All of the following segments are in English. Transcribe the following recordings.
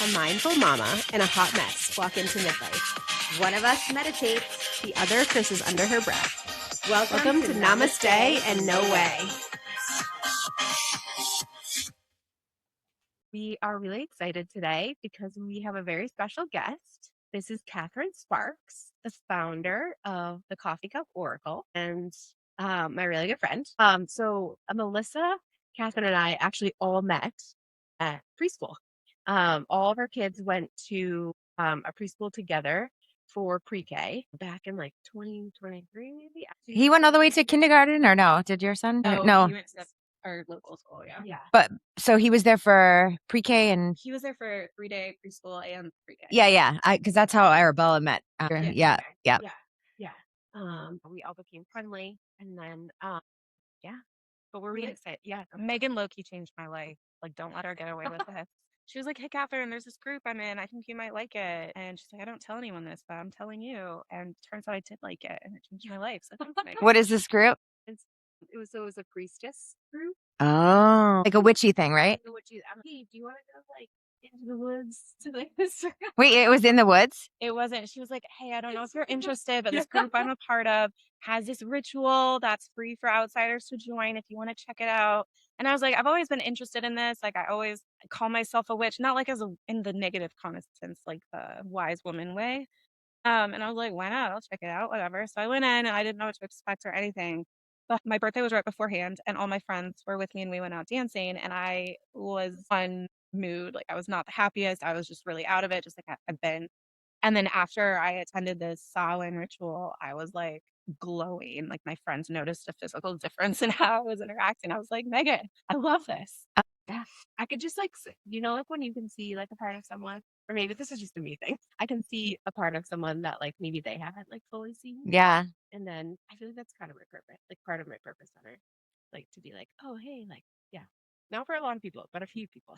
A mindful mama and a hot mess walk into midlife. One of us meditates. The other curses under her breath. Welcome to Namaste and No Way. We are really excited today because we have a very special guest. This is Kathryn Sparks, the founder of the Coffee Cup Oracle, and my really good friend. So Melissa, Kathryn, and I actually all met at preschool. All of our kids went to a preschool together for pre-K back in like 2023, maybe. He went all the way to kindergarten, or no? Did your son? No. He went to our local school, yeah. But so he was there for pre-K and He was there for 3-day preschool and pre-K. yeah. Because that's how Arabella met. Yeah. We all became friendly, and then But we're really excited. Yeah, Megan Loki changed my life. Like, don't let her get away with it. She was like, "Hey, Kathryn, there's this group I'm in. I think you might like it." And she's like, "I don't tell anyone this, but I'm telling you." And turns out I did like it, and it changed my life. So thanks, Megan. What is this group? it was a priestess group. Oh, like a witchy thing, right? Hey, do you want to go like into the woods to like this? Wait, it was in the woods? It wasn't. She was like, "Hey, I don't know if you're interested, but this group I'm a part of has this ritual that's free for outsiders to join if you want to check it out." And I was like, I've always been interested in this. Like, I always call myself a witch, not like in the negative connotation, like the wise woman way. And I was like, why not? I'll check it out, whatever. So I went in and I didn't know what to expect or anything. But my birthday was right beforehand, and all my friends were with me, and we went out dancing, and I was in mood. Like, I was not the happiest. I was just really out of it, just like I've been. And then after I attended this Samhain ritual, I was like glowing. Like, my friends noticed a physical difference in how I was interacting. I was like, Megan, I love this. Yeah, I could just like like when you can see like a part of someone, or maybe this is just a me thing. I can see a part of someone that like maybe they haven't like fully seen. Yeah. And then I feel like that's kind of my purpose, like part of my purpose on earth, like to be like, oh hey, like not for a lot of people, but a few people.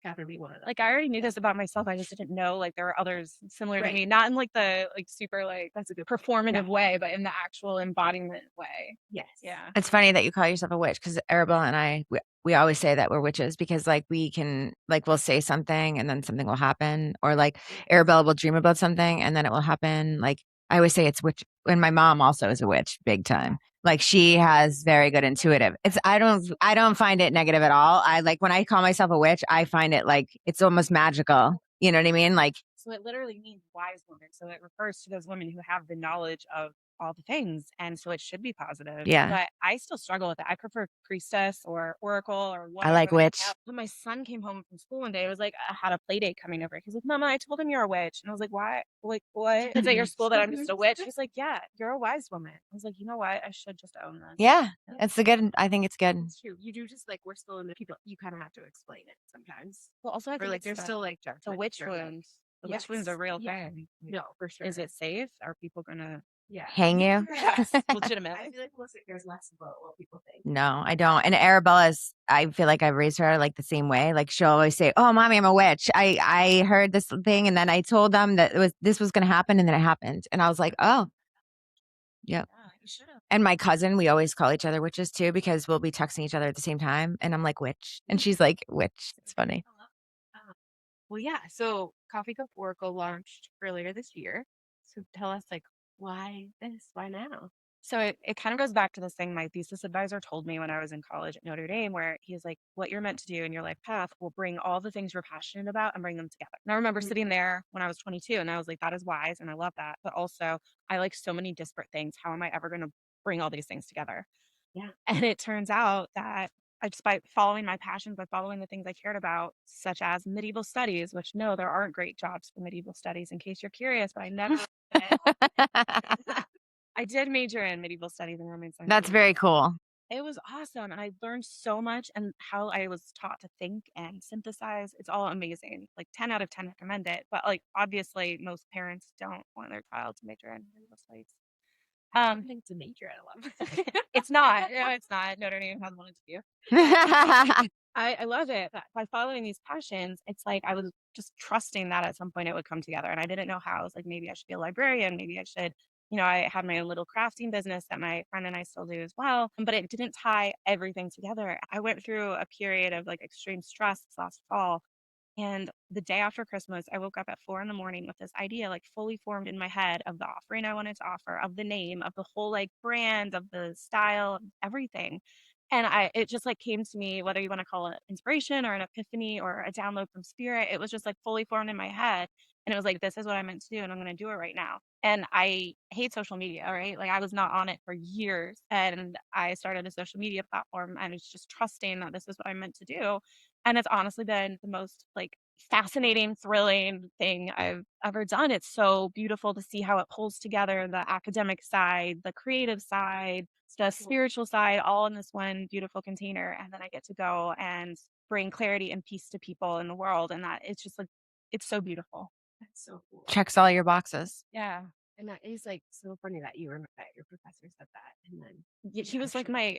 Kathryn be one of them. Like, I already knew this about myself. I just didn't know like there were others similar to me, not in like the like super like That's a good performative way, but in the actual embodiment way. Yes. Yeah. It's funny that you call yourself a witch, because Arabella and I, we always say that we're witches, because like we can, like, we'll say something and then something will happen, or like Arabella will dream about something and then it will happen. Like, I always say it's witch. And my mom also is a witch, big time. Like, she has very good intuitive. I don't find it negative at all. I like, when I call myself a witch, I find it like it's almost magical. You know what I mean? Like, so it literally means wise woman. So it refers to those women who have the knowledge of all the things. And so it should be positive. Yeah. But I still struggle with it. I prefer priestess or oracle or whatever. I like witch. When my son came home from school one day, it was like, I had a play date coming over. He's like, Mama, I told him you're a witch. And I was like, why? Like, what? Is at your school that I'm just a witch? He's like, yeah, you're a wise woman. I was like, you know what? I should just own this. Yeah. It's the good. I think it's good. It's true. You do just like, we're still in the people. You kind of have to explain it sometimes. Well, also, I think like there's still like the witch wound. The witch wound's a real thing. No, for sure. Is it safe? Are people gonna hang you? Yes, legitimate. I feel like Melissa cares less about what people think. No, I don't. And Arabella's, I feel like I've raised her like the same way. Like, she'll always say, "Oh, mommy, I'm a witch. I heard this thing, and then I told them that this was going to happen, and then it happened." And I was like, "Oh, yep." Yeah, you should have. And my cousin, we always call each other witches too, because we'll be texting each other at the same time, and I'm like, "Witch," and she's like, "Witch." It's funny. Well, yeah. So Coffee Cup Oracle launched earlier this year. So tell us, like, why this? Why now? So it kind of goes back to this thing my thesis advisor told me when I was in college at Notre Dame, where he's like, what you're meant to do in your life path will bring all the things you're passionate about and bring them together. And I remember sitting there when I was 22 and I was like, that is wise. And I love that. But also, I like so many disparate things. How am I ever going to bring all these things together? Yeah. And it turns out that by following my passions, by following the things I cared about, such as medieval studies, which no, there aren't great jobs for medieval studies, in case you're curious, but I never I did major in medieval studies and Roman science. That's very cool. It was awesome. And I learned so much, and how I was taught to think and synthesize. It's all amazing. Like 10 out of 10 recommend it. But like, obviously most parents don't want their child to major in medieval studies. I think it's a major at 11. It's not. No, it's not. Notre Dame has wanted to do. I love it. But by following these passions, it's like I was just trusting that at some point it would come together. And I didn't know how. I was like, maybe I should be a librarian. Maybe I should, I had my own little crafting business that my friend and I still do as well. But it didn't tie everything together. I went through a period of like extreme stress this last fall. And the day after Christmas, I woke up at 4 in the morning with this idea like fully formed in my head of the offering I wanted to offer, of the name, of the whole like brand, of the style, of everything. And it just like came to me, whether you want to call it inspiration or an epiphany or a download from spirit, it was just like fully formed in my head. And it was like, this is what I meant to do, and I'm going to do it right now. And I hate social media, right? Like I was not on it for years. And I started a social media platform and it's just trusting that this is what I meant to do. And it's honestly been the most like fascinating, thrilling thing I've ever done. It's so beautiful to see how it pulls together the academic side, the creative side, the spiritual side, all in this one beautiful container. And then I get to go and bring clarity and peace to people in the world. And that it's just like, it's so beautiful. That's so cool. Checks all your boxes. Yeah. And that is like so funny that you remember that your professor said that. And then Yeah, he was like my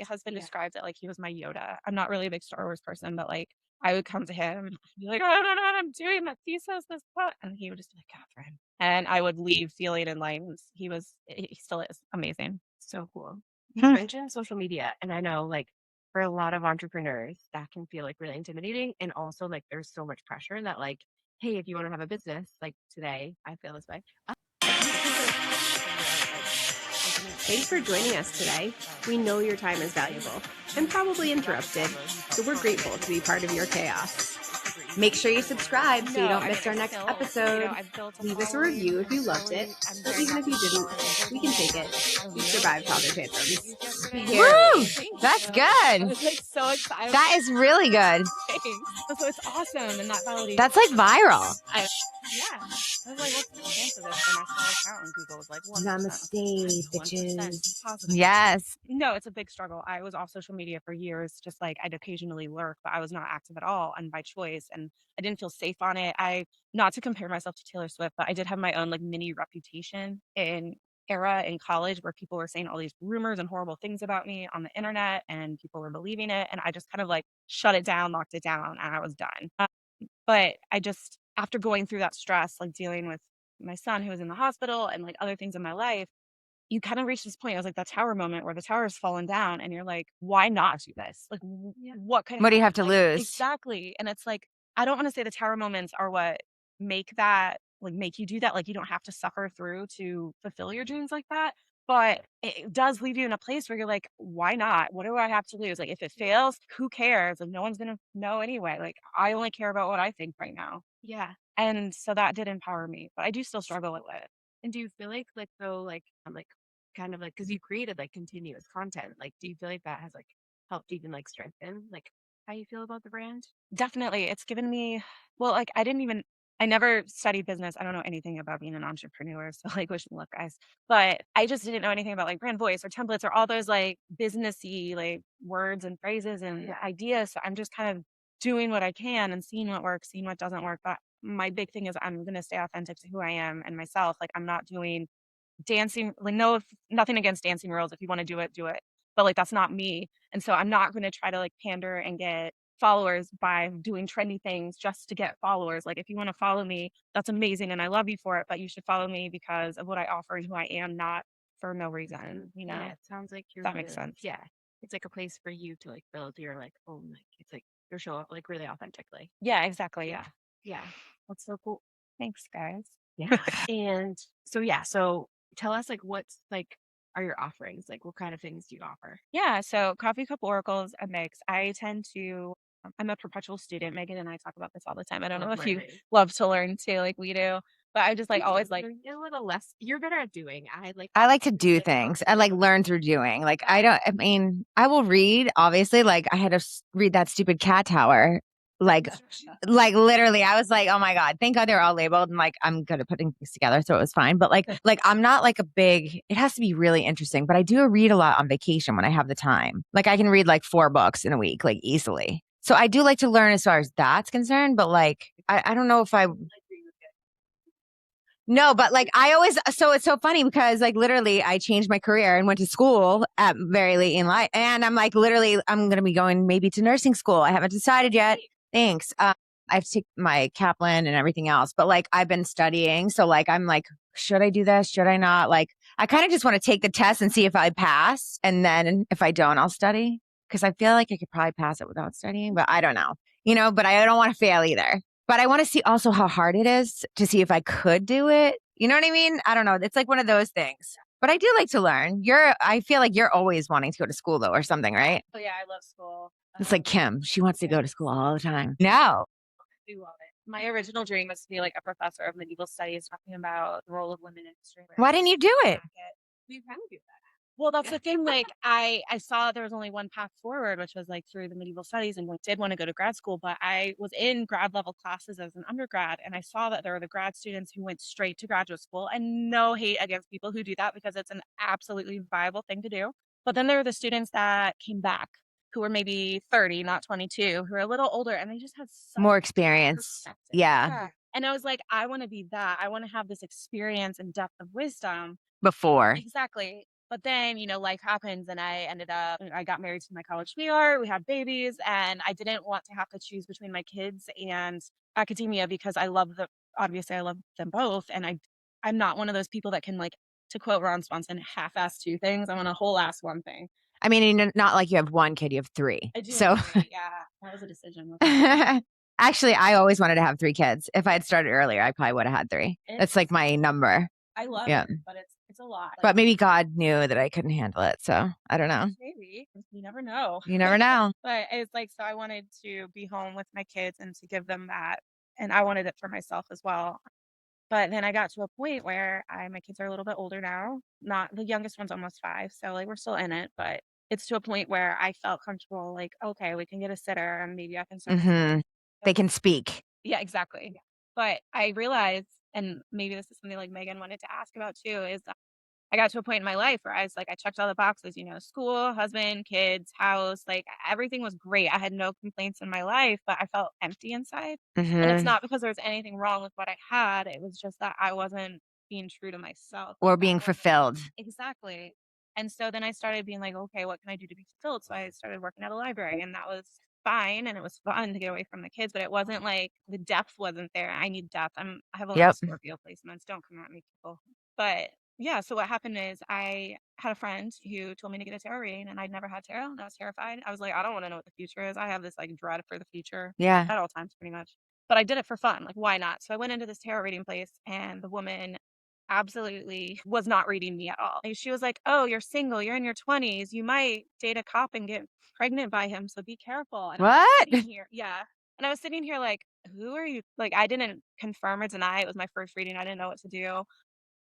husband described it like he was my Yoda. I'm not really a big Star Wars person, but like I would come to him and be like, I don't know what I'm doing. That thesis, this what, and he would just be like, Kathryn, and I would leave feeling enlightened. He still is amazing. So cool. You mentioned social media, and I know like for a lot of entrepreneurs that can feel like really intimidating, and also like there's so much pressure that like, hey, if you want to have a business, like today, I feel this way. Thanks for joining us today. We know your time is valuable and probably interrupted, so we're grateful to be part of your chaos. Make sure you subscribe so you don't miss our next episode. Leave us a review if you loved it, or even if you didn't, we can take it. We survived father tantrums. Woo! That's good. I was like so excited. That is really good. So it's awesome, and that validation. That's like viral. Yeah. I was like, what's the chance of this? And I saw account on Google. It was like, Namaste, 1%, bitches. positive. Yes. No, it's a big struggle. I was off social media for years, just like I'd occasionally lurk, but I was not active at all and by choice. And I didn't feel safe on it. Not to compare myself to Taylor Swift, but I did have my own like mini reputation in college where people were saying all these rumors and horrible things about me on the internet and people were believing it. And I just kind of like shut it down, locked it down, and I was done. But I just, after going through that stress, like dealing with my son who was in the hospital and like other things in my life, you kind of reach this point. I was like that tower moment where the tower has fallen down and you're like, why not do this? Like, what kind of, What do you have to like, lose? exactly. And it's like, I don't want to say the tower moments are what make that, like, make you do that. Like, you don't have to suffer through to fulfill your dreams like that. But it does leave you in a place where you're like, why not? What do I have to lose? Like, if it fails, who cares? Like, no one's going to know anyway. Like, I only care about what I think right now. Yeah. And so that did empower me, but I do still struggle with it. And do you feel like though like kind of like because you created like continuous content, like do you feel like that has like helped even like strengthen like how you feel about the brand? Definitely. It's given me, well, like I never studied business. I don't know anything about being an entrepreneur. So like wish me luck, guys. But I just didn't know anything about like brand voice or templates or all those like businessy like words and phrases and ideas. So I'm just kind of doing what I can and seeing what works, seeing what doesn't work. But my big thing is I'm gonna stay authentic to who I am and myself. Like I'm not doing dancing, like nothing against dancing rules. If you want to do it, do it. But like that's not me. And so I'm not going to try to like pander and get followers by doing trendy things just to get followers. Like if you want to follow me, that's amazing and I love you for it, but you should follow me because of what I offer and who I am, not for no reason, you know. Yeah, it sounds like that makes sense. Yeah. It's like a place for you to like build your like own like it's like your show up like really authentically. Yeah, exactly. Yeah. Yeah. That's so cool. Thanks, guys. Yeah. And so tell us like what's like are your offerings? Like what kind of things do you offer? Yeah, so Coffee Cup Oracle's a mix. I'm a perpetual student. Megan and I talk about this all the time. I don't know if you love to learn too, like we do, but I just like always like a little less. You're better at doing. I like to do things. I like learn through doing. Like I mean, I will read, obviously, like I had to read that stupid cat tower. Like literally, I was like, oh my God, thank God they're all labeled and like I'm good at putting things together. So it was fine. But like I'm not like it has to be really interesting, but I do read a lot on vacation when I have the time. Like I can read like 4 books in a week, like easily. So I do like to learn as far as that's concerned, but like, I don't know if no, but like so it's so funny because like literally I changed my career and went to school at very late in life. And I'm like, literally, I'm going to be going maybe to nursing school. I haven't decided yet. Thanks. I have to take my Kaplan and everything else, but like I've been studying. So like, I'm like, should I do this? Should I not? Like, I kind of just want to take the test and see if I pass. And then if I don't, I'll study because I feel like I could probably pass it without studying, but I don't know, but I don't want to fail either. But I want to see also how hard it is to see if I could do it. You know what I mean? I don't know. It's like one of those things. But I do like to learn. I feel like you're always wanting to go to school though, or something, right? Oh yeah, I love school. It's like Kim. She wants to go to school all the time. No. I do love it. My original dream was to be like a professor of medieval studies, talking about the role of women in history. Why didn't you do it? We kind of do that. Well, that's the thing. Like, I saw there was only one path forward, which was like through the medieval studies, and I did want to go to grad school. But I was in grad level classes as an undergrad, and I saw that there were the grad students who went straight to graduate school. And no hate against people who do that because it's an absolutely viable thing to do. But then there were the students that came back who were maybe 30, not 22, who are a little older, and they just had such More experience. perspective. Yeah. And I was like, I want to be that. I want to have this experience and depth of wisdom. Before. Exactly. But then, life happens and I got married to my college sweetheart. We had babies and I didn't want to have to choose between my kids and academia because obviously I love them both. And I'm not one of those people that can, like, to quote Ron Swanson, half-ass two things. I want a whole ass one thing. I mean, not like you have one kid, you have three. I do. So have three. Yeah, that was a decision. actually, I always wanted to have 3 kids. If I had started earlier, I probably would have had 3. That's like my number. I love Yeah. it, but it's a lot. But maybe God knew that I couldn't handle it. So I don't know. Maybe. You never know. You never know. But it's like, so I wanted to be home with my kids and to give them that. And I wanted it for myself as well. But then I got to a point where my kids are a little bit older now. Not the youngest one's almost 5. So like we're still in it, but it's to a point where I felt comfortable, like, okay, we can get a sitter and maybe I can start. Mm-hmm. They can speak. Yeah, exactly. But I realized, and maybe this is something like Megan wanted to ask about too, is I got to a point in my life where I was like, I checked all the boxes, school, husband, kids, house, like everything was great. I had no complaints in my life, but I felt empty inside. And it's not because there was anything wrong with what I had. It was just that I wasn't being true to myself. Or being fulfilled. Exactly. And so then I started being like, okay, what can I do to be fulfilled? So I started working at a library and that was fine. And it was fun to get away from the kids, but it wasn't like the depth wasn't there. I need depth. I have a lot of Scorpio placements. Don't come at me, people. But yeah, so what happened is I had a friend who told me to get a tarot reading and I'd never had tarot and I was terrified. I was like, I don't want to know what the future is. I have this like dread for the future. Yeah. At all times pretty much. But I did it for fun. Like, why not? So I went into this tarot reading place and the woman absolutely was not reading me at all. Like, she was like, "Oh, you're single, you're in your 20s, you might date a cop and get pregnant by him, so be careful." And What? yeah. And I was sitting here like, who are you? Like, I didn't confirm or deny. It was my first reading. I didn't know what to do.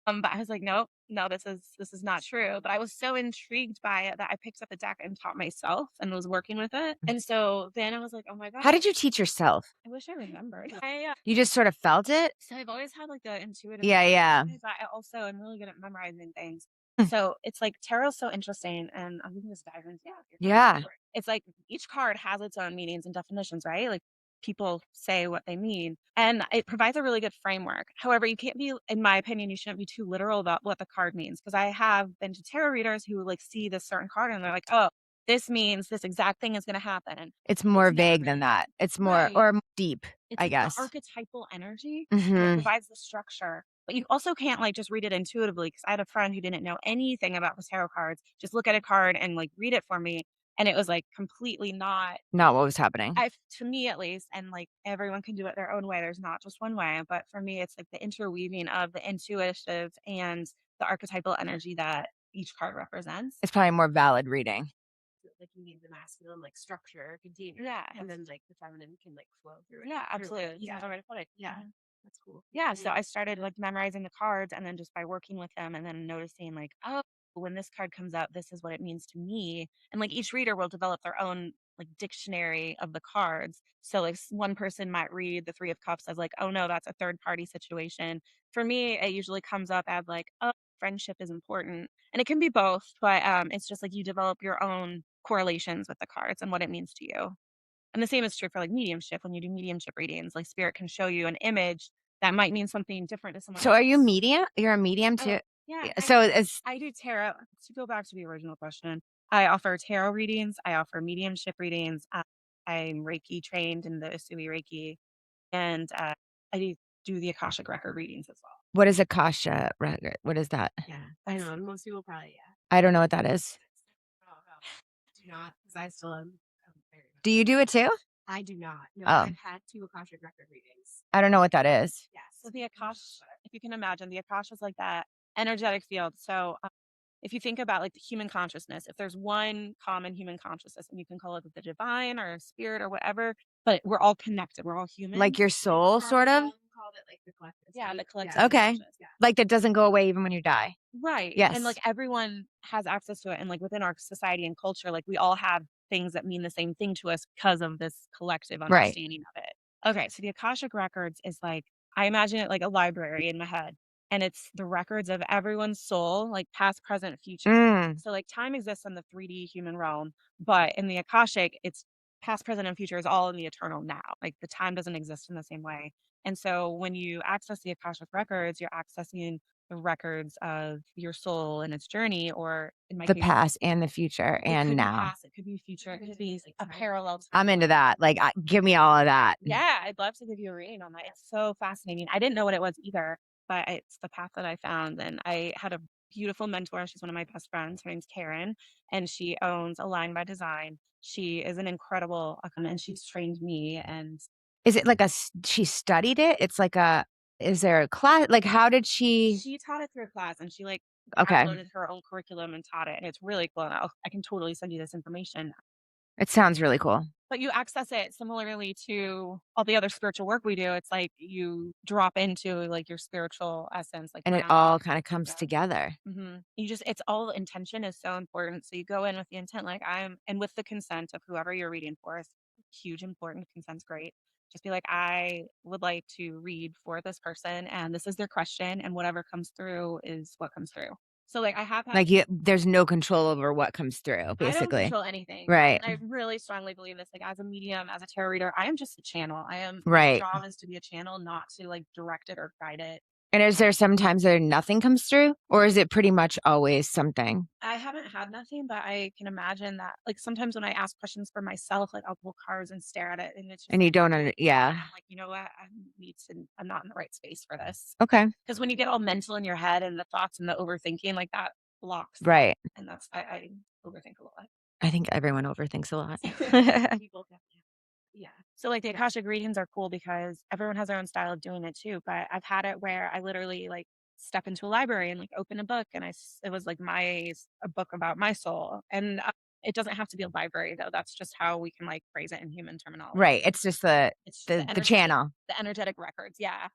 But I was like, nope, no, this is not true. But I was so intrigued by it that I picked up a deck and taught myself and was working with it. And so then I was like, oh my God. How did you teach yourself? I wish I remembered. You just sort of felt it? So I've always had like the intuitive. Yeah. But I also am really good at memorizing things. So it's like tarot's so interesting, and I'm gonna just dive into it. Yeah. It's like each card has its own meanings and definitions, right? Like people say what they mean, and it provides a really good framework. However, you can't be, in my opinion, you shouldn't be too literal about what the card means, because I have been to tarot readers who like see this certain card and they're like, oh, this means this exact thing is going to happen. It's more vague than that. It's more or deep, it's I guess. The archetypal energy Mhm. that provides the structure. But you also can't like just read it intuitively, because I had a friend who didn't know anything about the tarot cards, just look at a card and like read it for me. And it was like completely not what was happening. to me at least, and like everyone can do it their own way. There's not just one way, but for me, it's like the interweaving of the intuitive and the archetypal energy that each card represents. It's probably a more valid reading. Like you need the masculine like structure container. Yeah. And then like the feminine can like flow through it. Yeah, absolutely. Yeah. All right, put it. Yeah. That's cool. Yeah. So I started like memorizing the cards, and then just by working with them and then noticing like, oh, when this card comes out, this is what it means to me. And like each reader will develop their own like dictionary of the cards. So like one person might read the 3 of Cups as like, oh no, that's a third party situation. For me, it usually comes up as like, oh, friendship is important. And it can be both, but it's just like you develop your own correlations with the cards and what it means to you. And the same is true for like mediumship. When you do mediumship readings, like spirit can show you an image that might mean something different to someone So else. are you medium? You're a medium too? Yeah. So it's I do tarot. To go back to the original question, I offer tarot readings. I offer mediumship readings. I'm Reiki trained in the Usui Reiki, and I do the Akashic record readings as well. what is Akasha record? What is that? Yeah. I know. Most people probably, I don't know what that is. do not, because I still am. Do you do it too? I do not. No, Oh. I've had 2 Akashic record readings. I don't know what that is. Yes. So the Akash, if you can imagine, the Akash is like that energetic field. So if you think about like the human consciousness, if there's one common human consciousness, and you can call it the divine or spirit or whatever, but we're all connected. We're all human. Like your soul, sort of? Called it like the collective. Yeah, the state. collective Okay. consciousness. Yeah. Like that doesn't go away even when you die. Right. Yes. And like everyone has access to it. And like within our society and culture, like we all have things that mean the same thing to us because of this collective Right. understanding of it. Okay. So the Akashic Records is like, I imagine it like a library in my head. And it's the records of everyone's soul, like past, present, future. Mm. So like time exists in the 3D human realm, but in the Akashic, it's past, present, and future is all in the eternal now. Like the time doesn't exist in the same way. And so when you access the Akashic Records, you're accessing the records of your soul and its journey, or in my The case, past and the future it and could be now. past, it could be future, it could be a parallel. I'm into that. Like, give me all of that. Yeah, I'd love to give you a reading on that. It's so fascinating. I didn't know what it was either, but it's the path that I found. And I had a beautiful mentor. She's one of my best friends. Her name's Kathryn, and she owns Align by Design. She is an incredible, and she's trained me. And Is it like she studied it? It's like is there a class? Like, how did she? She taught it through a class, and she like Okay. downloaded her own curriculum and taught it. And it's really cool. And I can totally send you this information. It sounds really cool. But you access it similarly to all the other spiritual work we do. It's like you drop into like your spiritual essence, like, and it all kind of comes together. It's all intention is so important. So you go in with the intent, like and with the consent of whoever you're reading for. Is huge, important. Consent's great. Just be like, I would like to read for this person, and this is their question, and whatever comes through is what comes through. So like I have had, like there's no control over what comes through, basically. I don't control anything. Right. And I really strongly believe this. Like as a medium, as a tarot reader, I am just a channel. Right. My job is to be a channel, not to like direct it or guide it. And is there sometimes that nothing comes through, or is it pretty much always something? I haven't had nothing, but I can imagine that like sometimes when I ask questions for myself, like I'll pull cards and stare at it, and it's just and you don't yeah. I'm like, you know what? I'm not in the right space for this. Okay. Because when you get all mental in your head and the thoughts and the overthinking, like that blocks. Right. And that's I overthink a lot. I think everyone overthinks a lot. People definitely. Yeah. So like the Akashic readings are cool because everyone has their own style of doing it too. But I've had it where I literally like step into a library and like open a book, and it was like a book about my soul. And it doesn't have to be a library though. That's just how we can like phrase it in human terminology. Right. It's just the channel. The energetic records. Yeah.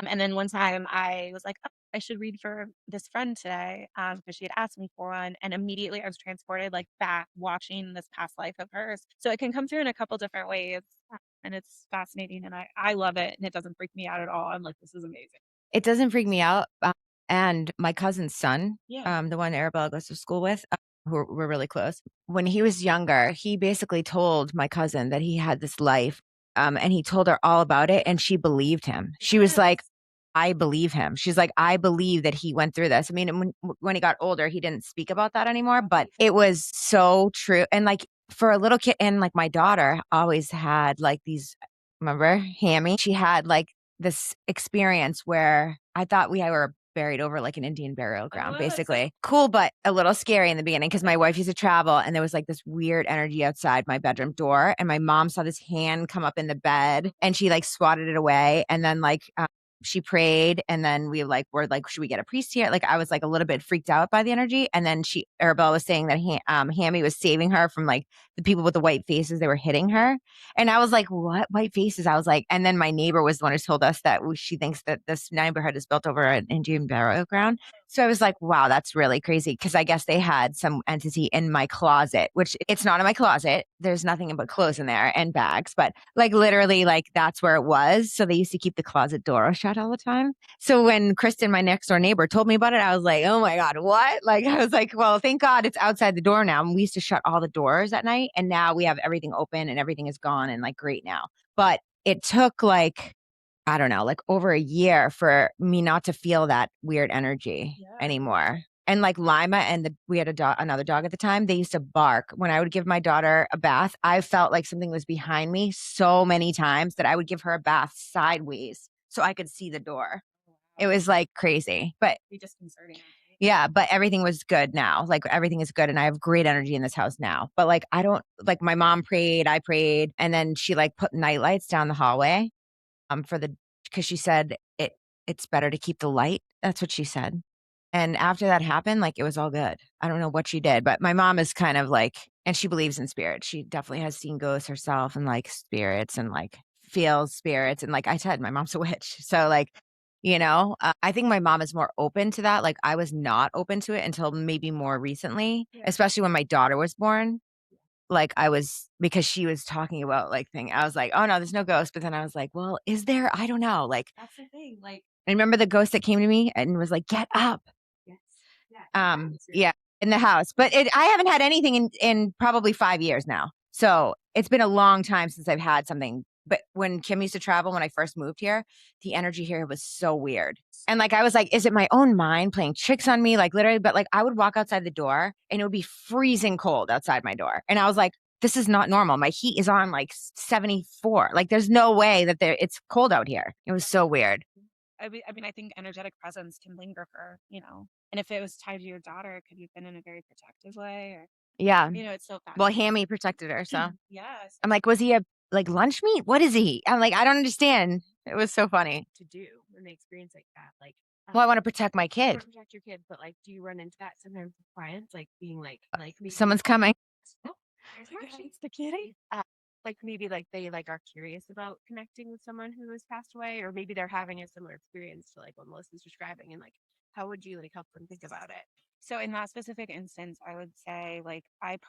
And then one time I was like, oh, I should read for this friend today because she had asked me for one. And immediately I was transported like back watching this past life of hers. So it can come through in a couple different ways. And it's fascinating. And I love it. And it doesn't freak me out at all. I'm like, this is amazing. It doesn't freak me out. And my cousin's son, the one Arabella goes to school with, who we're really close. When he was younger, he basically told my cousin that he had this life. And he told her all about it, and she believed him. She was like, I believe him. She's like, I believe that he went through this. I mean, when he got older, he didn't speak about that anymore, but it was so true. And like for a little kid, and like my daughter always had like these, remember Hammy? She had like this experience where I thought we were buried over like an Indian burial ground, basically. Cool, but a little scary in the beginning because my wife used to travel, and there was like this weird energy outside my bedroom door, and my mom saw this hand come up in the bed, and she like swatted it away, and then like she prayed, and then we like were like, should we get a priest here? Like I was like a little bit freaked out by the energy, and then Arabella was saying that Hammy was saving her from like the people with the white faces. They were hitting her, and I was like, what white faces? I was like, and then my neighbor was the one who told us that she thinks that this neighborhood is built over an Indian burial ground. So I was like, wow, that's really crazy. Cause I guess they had some entity in my closet, which it's not in my closet. There's nothing but clothes in there and bags, but like literally like that's where it was. So they used to keep the closet door shut all the time. So when Kristen, my next door neighbor, told me about it, I was like, oh my God, what? Like, I was like, well, thank God it's outside the door now. And we used to shut all the doors at night, and now we have everything open and everything is gone and like great now. But it took like, I don't know, like over a year for me not to feel that weird energy anymore. And like Lima and we had another dog at the time, they used to bark. When I would give my daughter a bath, I felt like something was behind me so many times that I would give her a bath sideways so I could see the door. It was like crazy, but Be disconcerting. Yeah, but everything was good now. Like everything is good and I have great energy in this house now. But like I don't like my mom prayed, I prayed, and then she like put night lights down the hallway for the because she said it's better to keep the light. That's what she said. And after that happened, like it was all good. I don't know what she did, but my mom is kind of like, and she believes in spirits. She definitely has seen ghosts herself and like spirits and like feels spirits. And like I said, my mom's a witch. So like, I think my mom is more open to that. Like I was not open to it until maybe more recently, especially when my daughter was born. Like I was because she was talking about like thing. I was like, oh no, there's no ghost. But then I was like, well, is there? I don't know. Like That's the thing. Like, I remember the ghost that came to me and was like, get up. yes. Yeah, in the house. But I haven't had anything in probably 5 years now. So it's been a long time since I've had something. But when Kim used to travel, when I first moved here, the energy here was so weird. And like, I was like, is it my own mind playing tricks on me? Like literally, but like I would walk outside the door and it would be freezing cold outside my door. And I was like, this is not normal. My heat is on like 74. Like there's no way that it's cold out here. It was so weird. I mean, I think energetic presence can linger for, and if it was tied to your daughter, it could have been in a very protective way or, Yeah. it's so Well, fascinating. Hammy protected her. So Yes. I'm like, was he a like lunch meat? What is he? I'm like, I don't understand. It was so funny. To do when they experience like that, like Well, I want to protect my you kid. wanna protect your kid, but like, do you run into that sometimes with clients, like being like maybe Someone's coming. oh, there's Marcy, it's the kitty. Like maybe like they like are curious about connecting with someone who has passed away, or maybe they're having a similar experience to like what Melissa's describing, and like how would you like help them think about it? So in that specific instance, I would say, like, I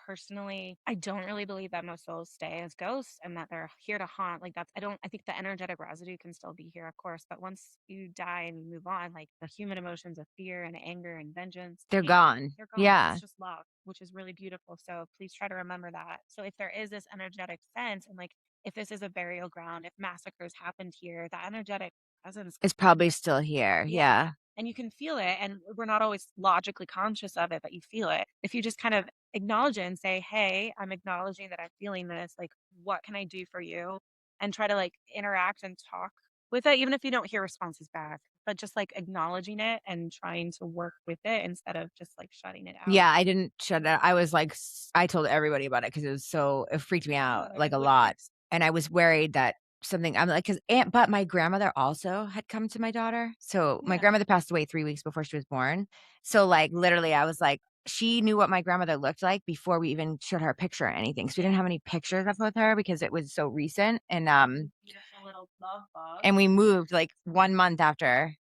don't really believe that most souls stay as ghosts and that they're here to haunt. Like I think the energetic residue can still be here, of course, but once you die and you move on, like the human emotions of fear and anger and vengeance, They're gone. they're gone. Yeah. It's just love, which is really beautiful. So please try to remember that. So if there is this energetic sense and like if this is a burial ground, if massacres happened here, that energetic presence It's probably still here. Yeah. and you can feel it and we're not always logically conscious of it but you feel it if you just kind of acknowledge it and say, hey, I'm acknowledging that I'm feeling this, like what can I do for you, and try to like interact and talk with it even if you don't hear responses back, but just like acknowledging it and trying to work with it instead of just like shutting it out. Yeah. I didn't shut it. I was like, I told everybody about it because it freaked me out like a lot. And I was worried that I'm like, but my grandmother also had come to my daughter. So my grandmother passed away 3 weeks before she was born. So like literally I was like, she knew what my grandmother looked like before we even showed her a picture or anything. So we didn't have any pictures of with her because it was so recent. Beautiful little love bug. And we moved like 1 month after,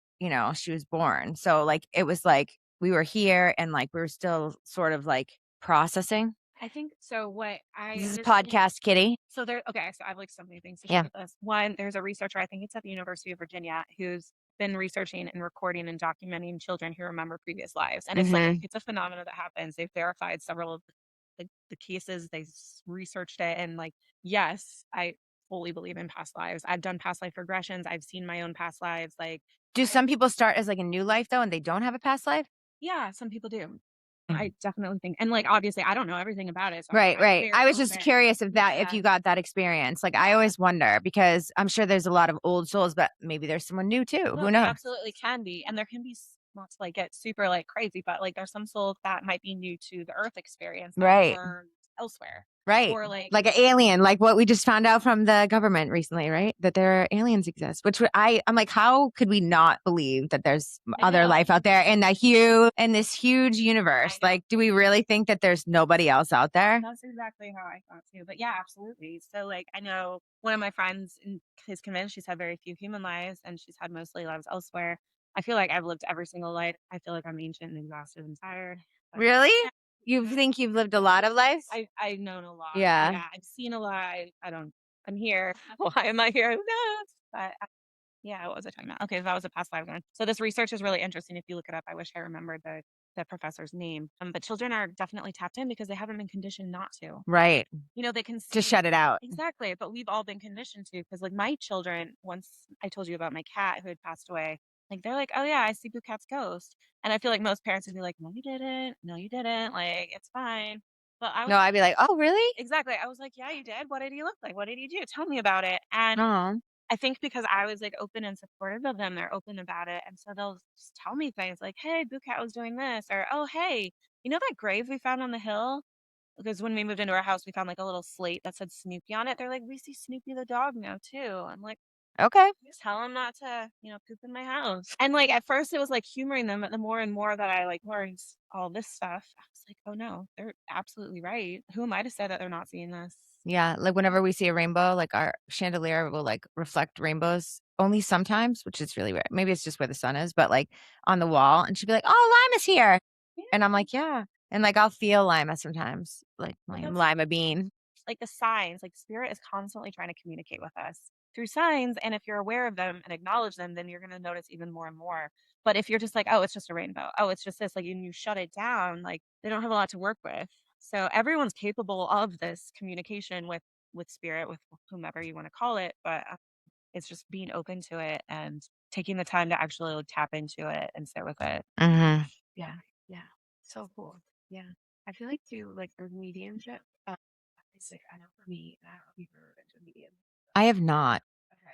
she was born. So like it was like we were here and like we were still sort of like processing. I think so. What I This is understand- podcast kitty. So okay. So I have like so many things to share Yeah. with this. One, there's a researcher, I think it's at the University of Virginia, who's been researching and recording and documenting children who remember previous lives. And it's like it's a phenomenon that happens. They've verified several of the cases, researched it, and like, yes, I fully believe in past lives. I've done past life regressions. I've seen my own past lives. Like, Do some people start as like a new life though and they don't have a past life? yeah, some people do. I definitely think, and like obviously, I don't know everything about it. So Right. I'm very I was just open. curious if Yeah. you got that experience. Like I always wonder because I'm sure there's a lot of old souls, but maybe there's someone new too. Well, Who there knows? absolutely can be, and there can be not to like get super like crazy, but like there's some souls that might be new to the Earth experience, that Right. were elsewhere, Right. or like an alien, like what we just found out from the government recently, right? That there are aliens exist, which I'm like, how could we not believe that there's other life out there in this huge universe? Like, do we really think that there's nobody else out there? That's exactly how I thought too. But yeah, absolutely. So like I know one of my friends is convinced she's had very few human lives and she's had mostly lives elsewhere. I feel like I've lived every single life. I feel like I'm ancient and exhausted and tired. But Really? You think you've lived a lot of lives? I've known a lot. Yeah. Yeah. I've seen a lot. I'm here. Why am I here? Who knows? But yeah, what was I talking about? Okay, that was a past life one. So this research is really interesting. If you look it up, I wish I remembered the professor's name. But children are definitely tapped in because they haven't been conditioned not to. Right. They can Just shut it out. Exactly. But we've all been conditioned to, because like my children, once I told you about my cat who had passed away, like they're like, oh yeah, I see Boo Cat's ghost. And I feel like most parents would be like, no, you didn't. No, you didn't. Like, it's fine. But I was No, I'd be like, oh, really? exactly. I was like, yeah, you did. What did he look like? What did he do? Tell me about it. And Oh. I think because I was like open and supportive of them, they're open about it. And so they'll just tell me things like, hey, Boo Cat was doing this, or oh, hey, you know that grave we found on the hill? Because when we moved into our house, we found like a little slate that said Snoopy on it. They're like, we see Snoopy the dog now too. I'm like, Okay. tell him not to, poop in my house. And like at first it was like humoring them, but the more and more that I like learned all this stuff, I was like, oh no, they're absolutely right. Who am I to say that they're not seeing this? Yeah, like whenever we see a rainbow, like our chandelier will like reflect rainbows only sometimes, which is really rare. Maybe it's just where the sun is, but like on the wall, and she'd be like, "Oh, Lima's here," and I'm like, "Yeah," and like I'll feel Lima sometimes, like my Lima bean. Like the signs, like spirit is constantly trying to communicate with us through signs. And if you're aware of them and acknowledge them, then you're going to notice even more and more. But if you're just like, oh, it's just a rainbow, oh, it's just this, like, and you shut it down, like they don't have a lot to work with. So everyone's capable of this communication with spirit, with whomever you want to call it. But it's just being open to it and taking the time to actually like, tap into it and sit with it. Mm-hmm. Yeah. Yeah. So cool. Yeah. I feel like too, like for mediumship, it's like, I know for me, I don't know if you've ever been to a medium. I have not.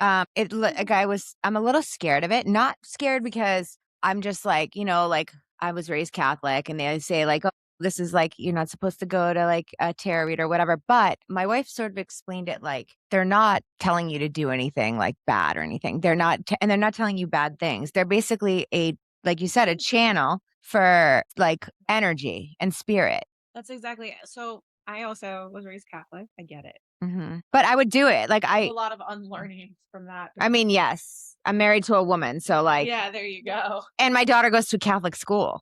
Okay. I'm a little scared of it. Not scared because I'm just like, like I was raised Catholic and they say like, oh, this is like, you're not supposed to go to like a tarot reader or whatever. But my wife sort of explained it like they're not telling you to do anything like bad or anything. And they're not telling you bad things. They're basically like you said, a channel for like energy and spirit. That's exactly it. So I also was raised Catholic. I get it. Mm-hmm. But I would do it. Like A lot of unlearning from that. I mean, yes, I'm married to a woman, so like, Yeah, there you go. and my daughter goes to Catholic school,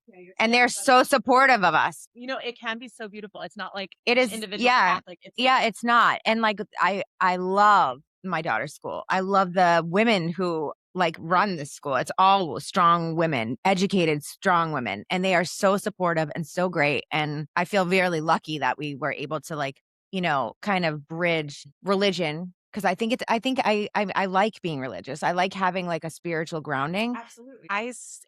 Yeah, and they're so supportive of us. it can be so beautiful. It's not like It is, individual yeah, Catholic. It's yeah, it's not. And like, I love my daughter's school. I love the women who like run this school. It's all strong women, educated, strong women, and they are so supportive and so great. And I feel really lucky that we were able to like, kind of bridge religion. Because I like being religious. I like having like a spiritual grounding. absolutely.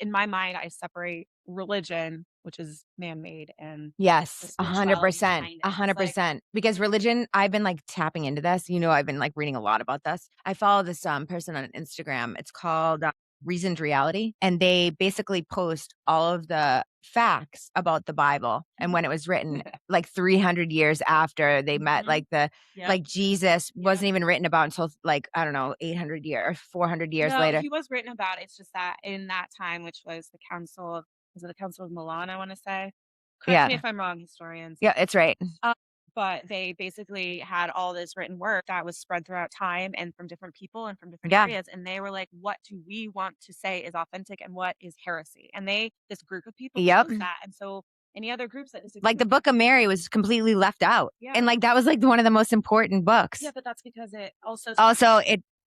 In my mind, I separate religion, which is man-made, and the Yes, spirituality 100%, behind it. a It's hundred like, percent. Because religion, I've been like tapping into this. I've been like reading a lot about this. I follow this person on Instagram. It's called Reasoned Reality, and they basically post all of the facts about the Bible and when it was written, like 300 years after they met. Like Yep. like Jesus wasn't even written about until like I don't know 800 years, 400 years No, later. he was written about. It's just that in that time, which was the Council of Milan, I want to say. Correct me Yeah, if I'm wrong, historians. yeah, it's right. But they basically had all this written work that was spread throughout time and from different people and from different Yeah. areas. And they were like, what do we want to say is authentic and what is heresy? And this group of people Yep. chose that. And so any other groups that disagree Like the with Book of Mary was completely left out. Yeah. And like that was like one of the most important books. Yeah, but that's because it also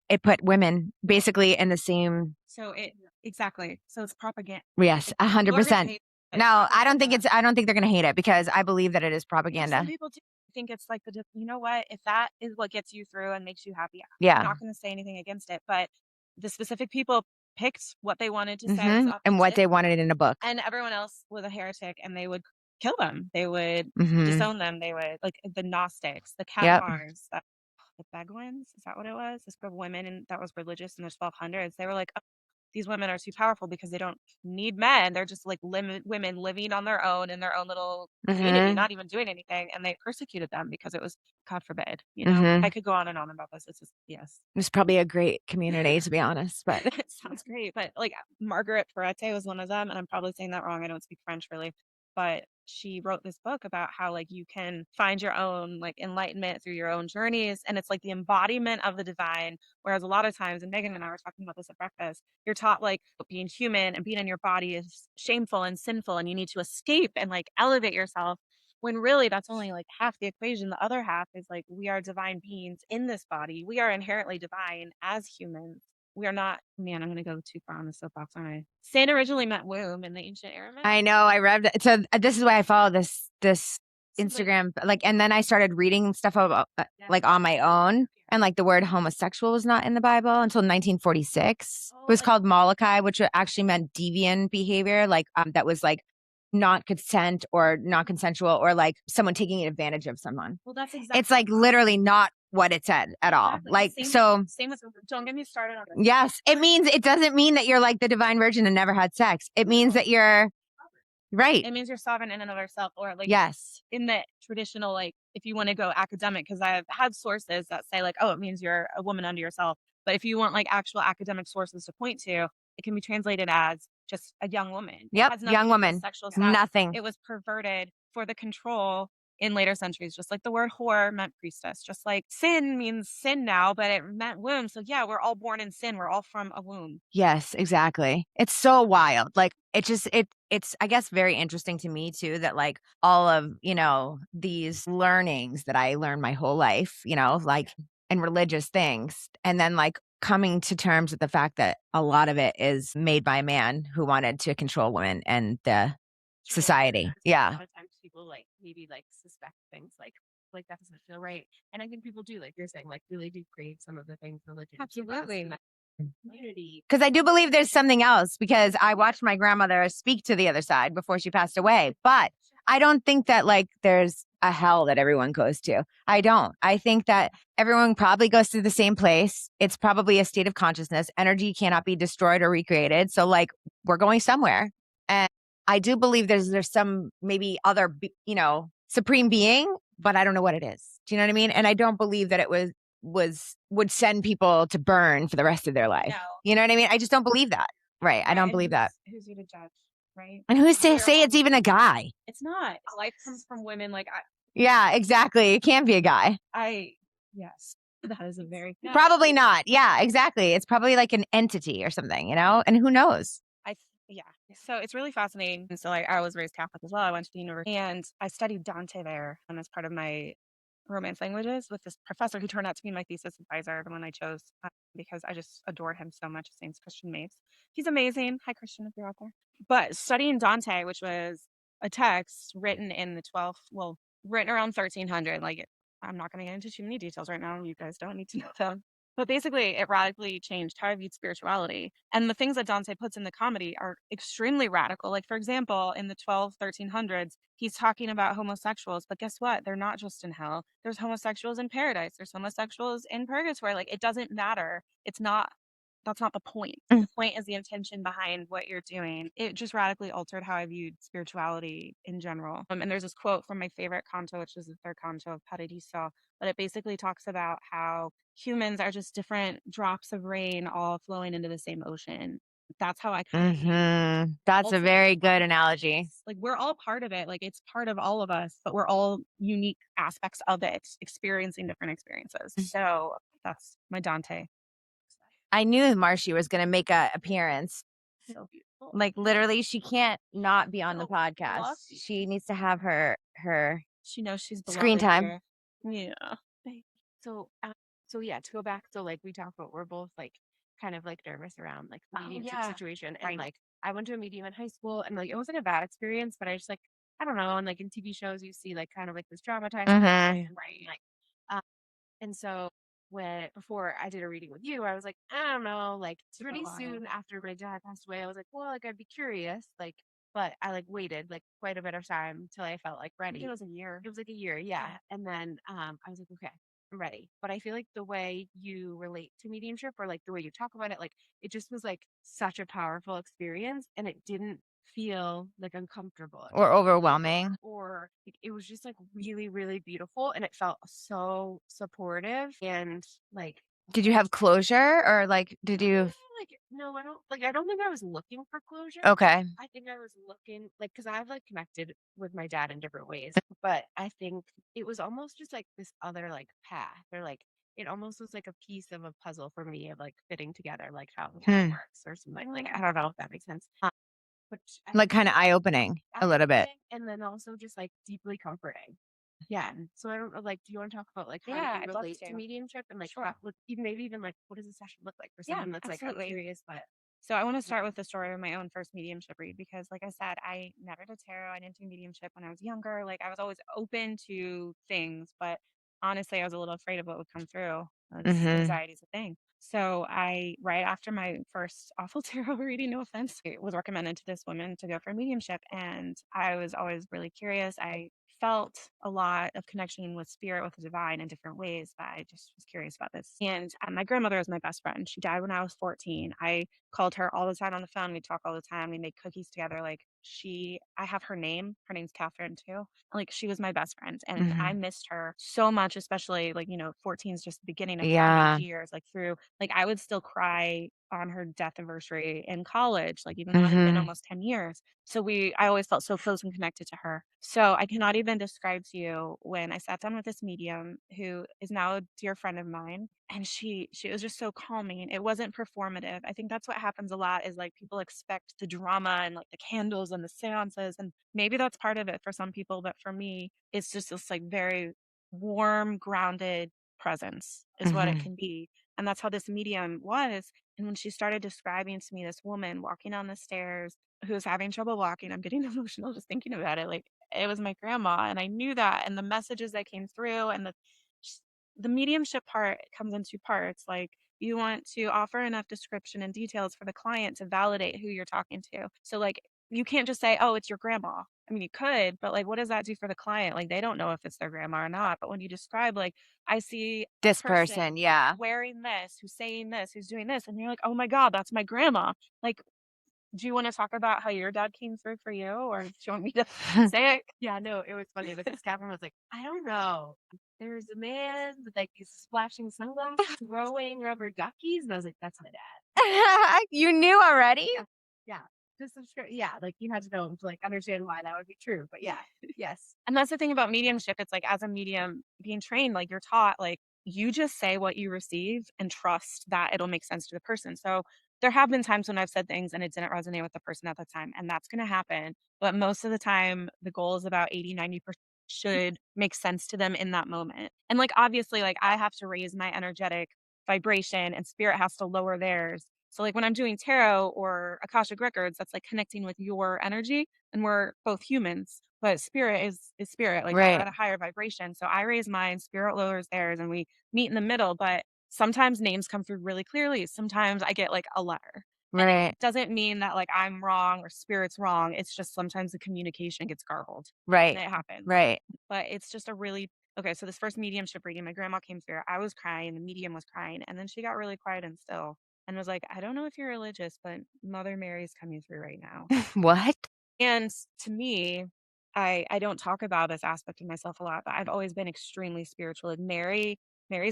It put women basically in the same. so it exactly. So it's propaganda. Yes, 100%. No, I don't think they're gonna hate it because I believe that it is propaganda. Some people do think it's like you know what? If that is what gets you through and makes you happy, Yeah. I'm not going to say anything against it. But the specific people picked what they wanted to say was and what authentic, they wanted in a book. and everyone else was a heretic, and they would kill them. They would Mhm. disown them. They would like the Gnostics, the Yep. Cathars, the Beguines. Is that what it was? This group of women and that was religious in the 1200s. They were like, "Oh, these women are too powerful because they don't need men. They're just like women living on their own in their own little community, Mhm. not even doing anything." And they persecuted them because it was, God forbid, Mhm. I could go on and on about this. It's just, yes. It was probably a great community to be honest, but It sounds great. But like Margaret Ferrette was one of them. And I'm probably saying that wrong. I don't speak French really. But she wrote this book about how like you can find your own like enlightenment through your own journeys. And it's like the embodiment of the divine. Whereas a lot of times, and Megan and I were talking about this at breakfast, you're taught like being human and being in your body is shameful and sinful and you need to escape and like elevate yourself, when really that's only like half the equation. The other half is like we are divine beings in this body. We are inherently divine as humans. We are not, man, I'm going to go too far on the soapbox, aren't I? Sin originally meant womb in the ancient Aramaic. I know I read it. So this is why I follow this So, Instagram, like, and then I started reading stuff about like on my own, and like the word homosexual was not in the Bible until 1946. It was called Molokai, which actually meant deviant behavior, like that was like not consent or not consensual or like someone taking advantage of someone. Well, that's exactly. It's like literally not what it said at all. Exactly. Like, Same with, don't get me started on this. yes, it doesn't mean that you're like the divine virgin and never had sex. It means that you're right. It means you're sovereign in and of yourself, or like, Yes. in the traditional, like, if you want to go academic, because I've had sources that say like, oh, it means you're a woman unto yourself. But if you want like actual academic sources to point to, it can be translated as just a young woman. Yep. It has nothing Young to do with woman. sexual status. Nothing. It was perverted for the control in later centuries, just like the word whore meant priestess, just like sin means sin now, but it meant womb. So yeah, we're all born in sin. We're all from a womb. Yes, exactly. It's so wild. Like it's I guess very interesting to me too that like all of, these learnings that I learned my whole life, like and religious things and then like coming to terms with the fact that a lot of it is made by a man who wanted to control women and the society. A Yeah. lot of times people like maybe like suspect things like that doesn't feel right. And I think people do, like you're saying, like really do crave some of the things religion gives us Absolutely. in that community. Because I do believe there's something else because I watched my grandmother speak to the other side before she passed away. But I don't think that like there's a hell that everyone goes to. I don't. I think that everyone probably goes to the same place. It's probably a state of consciousness. Energy cannot be destroyed or recreated. So like we're going somewhere. And I do believe there's some maybe other, supreme being, but I don't know what it is. Do you know what I mean? And I don't believe that it would send people to burn for the rest of their life. No. You know what I mean? I just don't believe that. Right. I don't believe that. Who's you to judge, right? And who's to say it's even a guy? It's not. Life comes from women. Like Yeah, exactly. It can't be a guy. yes, that is a very Probably not. Yeah, exactly. It's probably like an entity or something, and who knows? yeah. So it's really fascinating. And so like I was raised Catholic as well. I went to the university and I studied Dante there, and as part of my romance languages with this professor who turned out to be my thesis advisor, the one I chose because I just adored him so much. His name's Christian Maves. He's amazing. Hi, Christian, if you're out there. But studying Dante, which was a text written in the 12th, well, written around 1300, like I'm not going to get into too many details right now. You guys don't need to know them. But basically, it radically changed how I viewed spirituality. And the things that Dante puts in the comedy are extremely radical. Like, for example, in the 1300s, he's talking about homosexuals. But guess what? They're not just in hell. There's homosexuals in paradise. There's homosexuals in purgatory. Like, it doesn't matter. That's not the point. The point is the intention behind what you're doing. It just radically altered how I viewed spirituality in general. And there's this quote from my favorite canto, which is the third canto of Paradiso, but it basically talks about how humans are just different drops of rain all flowing into the same ocean. That's how I kind of That's a very good analogy. like we're all part of it. Like it's part of all of us, but we're all unique aspects of it, experiencing different experiences. So that's my Dante. I knew Marcy was going to make an appearance. So beautiful. Like literally, she can't not be on the podcast. She needs to have her She knows she's screen beloved time. here. Yeah. So yeah, to go back, so like we talked about, we're both like kind of like nervous around like the mediumship situation, and like I went to a medium in high school, and like it wasn't a bad experience, but I just like I don't know, and like in TV shows you see like kind of like this dramatized right, like and so before I did a reading with you, I was like, I don't know, like pretty soon after my dad passed away, I was like, well, like I'd be curious, like, but I like waited like quite a bit of time till I felt like ready. It was a year. It was like a year, yeah. And then I was like, okay, I'm ready. But I feel like the way you relate to mediumship or like the way you talk about it, like it just was like such a powerful experience, and it didn't feel like uncomfortable Or overwhelming. or like, it was just like really really beautiful, and it felt so supportive, and like Did you have closure or like did you like no, I don't think I was looking for closure. Okay. I think I was looking like because I've like connected with my dad in different ways, but I think it was almost just like this other like path, or like it almost was like a piece of a puzzle for me of like fitting together like how it works or something. Like I don't know if that makes sense. Which Like kind of eye-opening a little bit. and then also just like deeply comforting. Yeah. So I don't know, like, do you want to talk about like how Yeah, you I'd love relate to to. mediumship, and like Sure. what would even maybe even like what does a session look like for Yeah, someone that's like I'm absolutely. curious, but So I want to start with the story of my own first mediumship read because, like I said, I never did tarot. I didn't do mediumship when I was younger. Like I was always open to things, but honestly, I was a little afraid of what would come through. Anxiety is a thing. So right after my first awful tarot reading, no offense, it was recommended to this woman to go for mediumship, and I was always really curious. I felt a lot of connection with spirit, with the divine in different ways, but I just was curious about this. And my grandmother was my best friend. She died when I was 14. I called her all the time on the phone. We talk all the time. We make cookies together. Like I have her name. Her name's Kathryn too. Like she was my best friend and I Mhm. missed her so much, especially like, 14 is just the beginning of that many Yeah. years, like through, like I would still cry on her death anniversary in college, like even though it had been Mhm. almost 10 years. I always felt so close and connected to her. So I cannot even describe to you when I sat down with this medium who is now a dear friend of mine. And she was just so calming. It wasn't performative. I think that's what happens a lot is like people expect the drama and like the candles and the seances. And maybe that's part of it for some people. But for me, it's just this like very warm, grounded presence is what it Mhm. can be. And that's how this medium was. And when she started describing to me this woman walking down the stairs who was having trouble walking, I'm getting emotional just thinking about it. Like it was my grandma, and I knew that. And the messages that came through, and the mediumship part comes in two parts. Like you want to offer enough description and details for the client to validate who you're talking to. So like you can't just say, "Oh, it's your grandma." I mean, you could, but like, what does that do for the client? Like, they don't know if it's their grandma or not. But when you describe, like, I see a This person person, yeah. wearing this, who's saying this, who's doing this, and you're like, oh my God, that's my grandma. Like, do you want to talk about how your dad came through for you, or do you want me to say it? Yeah, no, it was funny because Kathryn was like, I don't know. There's a man with like these splashing sunglasses throwing rubber duckies. And I was like, that's my dad. You knew already? Yeah. Yeah. Just subscribe. Yeah. Like you had to know him to like understand why that would be true. But yeah. Yes. And that's the thing about mediumship. It's like as a medium being trained, like you're taught, like you just say what you receive and trust that it'll make sense to the person. So there have been times when I've said things and it didn't resonate with the person at the time, and that's going to happen. But most of the time, the goal is about 80-90% should make sense to them in that moment. And like, obviously, like I have to raise my energetic vibration and spirit has to lower theirs. So like when I'm doing tarot or Akashic records, that's like connecting with your energy, and we're both humans, but spirit is spirit. Like we're Right. at a higher vibration. So I raise mine, spirit lowers theirs, and we meet in the middle. But sometimes names come through really clearly. Sometimes I get like a letter. And it Right. doesn't mean that like I'm wrong or spirit's wrong. It's just sometimes the communication gets garbled. Right. And it happens. Right. But it's just a really okay. So this first mediumship reading, my grandma came through. I was crying, the medium was crying, and then she got really quiet and still and was like, I don't know if you're religious, but Mother Mary's coming through right now. What? And to me, I don't talk about this aspect of myself a lot, but I've always been extremely spiritual. Like Mary's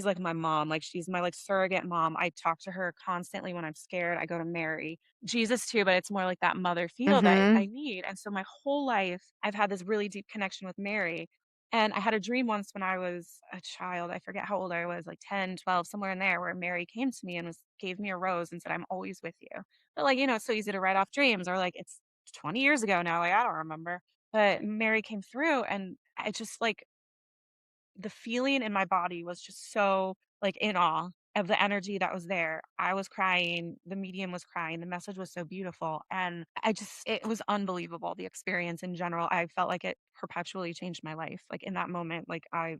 like my mom. Like she's my like surrogate mom. I talk to her constantly when I'm scared. I go to Mary. Jesus too, but it's more like that mother feel that I Mhm. need. And so my whole life I've had this really deep connection with Mary. And I had a dream once when I was a child. I forget how old I was, like 10, 12, somewhere in there, where Mary came to me and gave me a rose and said, I'm always with you. But like, it's so easy to write off dreams, or like it's 20 years ago now, like, I don't remember, but Mary came through and I just like the feeling in my body was just so like in awe of the energy that was there. I was crying, the medium was crying, the message was so beautiful. And it was unbelievable. The experience in general, I felt like it perpetually changed my life. Like in that moment, like I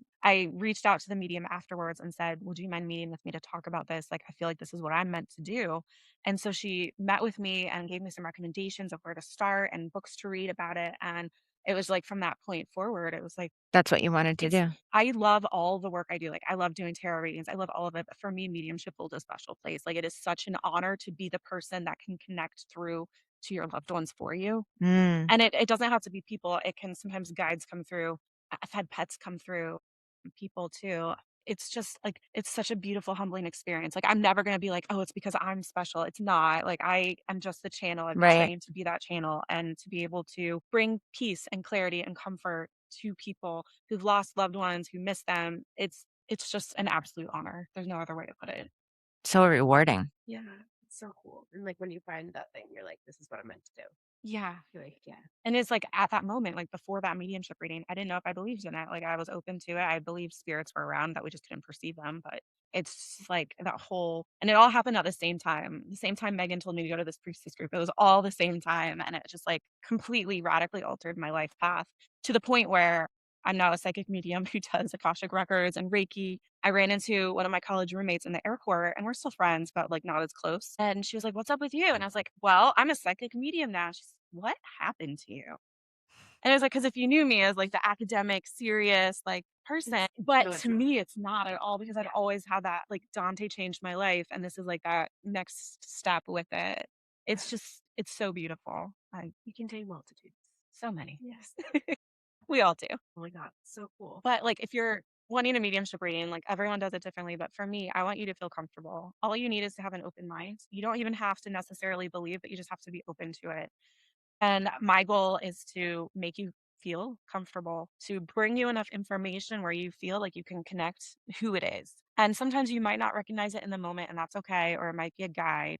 reached out to the medium afterwards and said, would you mind meeting with me to talk about this? Like, I feel like this is what I'm meant to do. And so she met with me and gave me some recommendations of where to start and books to read about it. And it was like from that point forward, it was like, That's what you wanted to it's do. I love all the work I do, like, I love doing tarot readings, I love all of it, but for me, mediumship holds a special place, like, it is such an honor to be the person that can connect through to your loved ones for you, Mm. and it doesn't have to be people, it can sometimes guides come through. I've had pets come through, people too. It's just, like, it's such a beautiful, humbling experience, like, I'm never gonna be like, "Oh, it's because I'm special." It's not, like, I am just the channel, I've been Right. trained to be that channel and to be able to bring peace and clarity and comfort to people who've lost loved ones, who miss them. It's just an absolute honor. There's no other way to put it. So rewarding. Yeah. It's so cool. And like when you find that thing, you're like, this is what I'm meant to do. Yeah. You're like, yeah. And it's like at that moment, like before that mediumship reading, I didn't know if I believed in it. Like I was open to it. I believed spirits were around, that we just couldn't perceive them. But it's just like that whole, and it all happened at the same time. The same time Megan told me to go to this priestess group, it was all the same time. And it just like completely radically altered my life path to the point where I'm now a psychic medium who does Akashic records and Reiki. I ran into one of my college roommates in the Air Corps and we're still friends, but like not as close. And she was like, what's up with you? And I was like, well, I'm a psychic medium now. She's, what happened to you? And it's like, because if you knew me as like the academic, serious, like person, but to me, it's not at all because I'd always had that like Dante changed my life. And this is like that next step with it. It's just, it's so beautiful. You contain multitudes. So many. Yes. We all do. Oh my God. So cool. But like if you're wanting a mediumship reading, like everyone does it differently. But for me, I want you to feel comfortable. All you need is to have an open mind. You don't even have to necessarily believe, but you just have to be open to it. And my goal is to make you feel comfortable, to bring you enough information where you feel like you can connect who it is. And sometimes you might not recognize it in the moment, and that's okay. Or it might be a guide.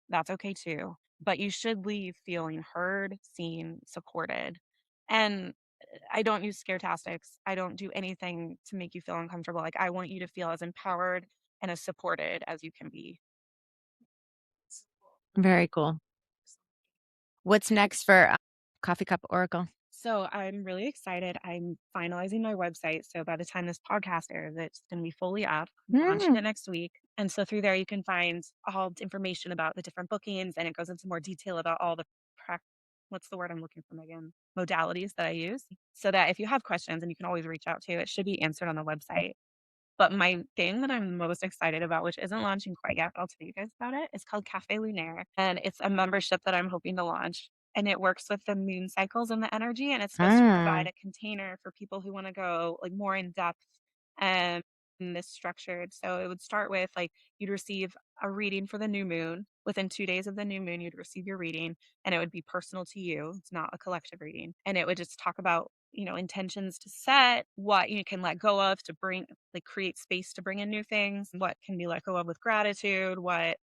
That's okay too. But you should leave feeling heard, seen, supported. And I don't use scare tactics. I don't do anything to make you feel uncomfortable. Like I want you to feel as empowered and as supported as you can be. Very cool. What's next for Coffee Cup Oracle? So I'm really excited. I'm finalizing my website. So by the time this podcast airs, it's going to be fully up. I'm launching it next week. And so through there, you can find all the information about the different bookings, and it goes into more detail about all the what's the word I'm looking for, Megan? Modalities that I use, so that if you have questions, and you can always reach out to, it should be answered on the website. But my thing that I'm most excited about, which isn't launching quite yet, but I'll tell you guys about it, is called Cafe Lunaire. And it's a membership that I'm hoping to launch. And it works with the moon cycles and the energy. And it's supposed to provide a container for people who want to go like more in depth and in this structured. So it would start with like you'd receive a reading for the new moon. Within 2 days of the new moon, you'd receive your reading, and it would be personal to you. It's not a collective reading. And it would just talk about intentions to set, what you can let go of to bring, like create space to bring in new things, what can be let go of with gratitude, what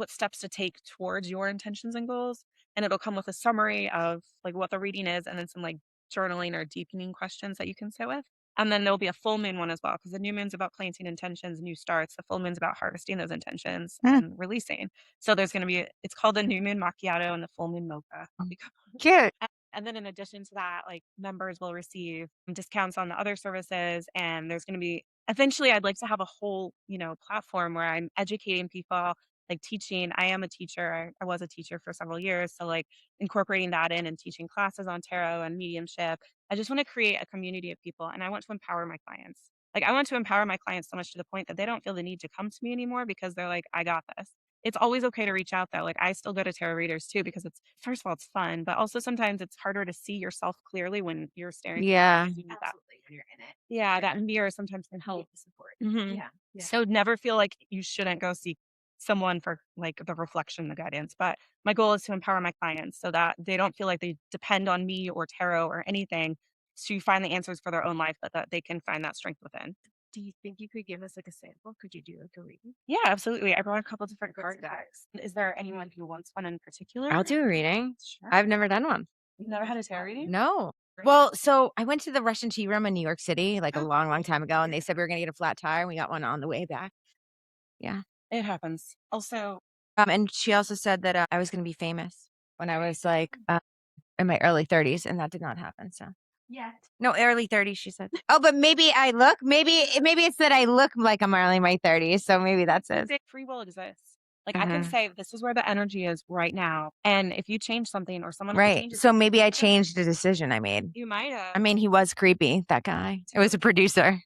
steps to take towards your intentions and goals. And it'll come with a summary of like what the reading is, and then some like journaling or deepening questions that you can sit with. And then there'll be a full moon one as well, because the new moon's about planting intentions, new starts. The full moon's about harvesting those intentions and releasing. So there's going to be, it's called the new moon macchiato and the full moon mocha. Cute. And then in addition to that, like members will receive discounts on the other services. And there's going to be, eventually I'd like to have a whole, platform where I'm educating people, like teaching. I am a teacher. I was a teacher for several years. So like incorporating that in and teaching classes on tarot and mediumship. I just want to create a community of people, and I want to empower my clients. Like I want to empower my clients so much to the point that they don't feel the need to come to me anymore because they're like, I got this. It's always okay to reach out though. Like I still go to tarot readers too because it's, first of all, it's fun, but also sometimes it's harder to see yourself clearly when you're staring. Yeah. Absolutely, when you're in it. Yeah, that mirror sometimes can help. Support. Mhm. Yeah. So never feel like you shouldn't go seek someone for like the reflection, the guidance. But my goal is to empower my clients so that they don't feel like they depend on me or tarot or anything to find the answers for their own life, but that they can find that strength within. Do you think you could give us like a sample? Could you do like a reading? Yeah, absolutely. I brought a couple different card decks. Is there anyone who wants one in particular? I'll do a reading. Sure. I've never done one. You've never had a tarot reading? No. Well, so I went to the Russian tea room in New York City like a long, long time ago, and they said we were going to get a flat tire, and we got one on the way back. Yeah. It happens. Also, And she also said that I was going to be famous when I was like in my early 30s, and that did not happen. So Yet. no, early 30s, she said. Oh, but maybe maybe it's that I look like I'm early in my 30s. So maybe that's it. free will exists. Like I can say this is where the energy is right now. And if you change something or someone Right. changes So maybe I changed the decision I made. you might have. I mean, he was creepy, that guy. It was a producer.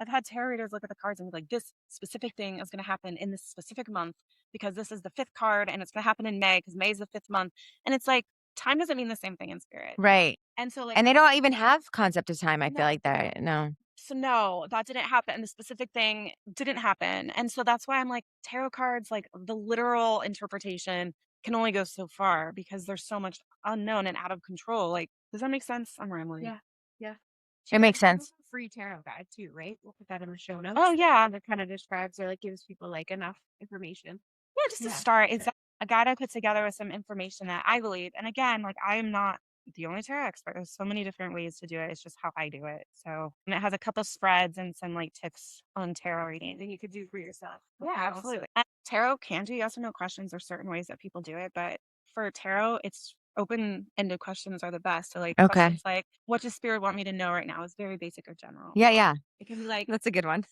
I've had tarot readers look at the cards and be like, this specific thing is going to happen in this specific month because this is the fifth card and it's going to happen in May because May is the fifth month. And it's like, time doesn't mean the same thing in spirit. Right. And so like, and they don't even have concept of time. I feel like that. No. so no, that didn't happen. And the specific thing didn't happen. And so that's why I'm like, tarot cards, like the literal interpretation can only go so far because there's so much unknown and out of control. Like, does that make sense? I'm rambling. Yeah. Yeah. It makes sense. Free tarot guide too, right? We'll put that in the show notes. Oh yeah. That kind of describes or like gives people like enough information. Yeah, just to start. It's a guide I put together with some information that I believe. And again, like I am not the only tarot expert. There's so many different ways to do it. It's just how I do it. So, and it has a couple spreads and some like tips on tarot reading that you could do for yourself. Yeah, absolutely. And tarot can do yes or no questions. There's certain ways that people do it, but for tarot, it's open-ended questions are the best. So like questions like, what does spirit want me to know right now is very basic or general. Yeah, yeah. It can be like, That's a good one.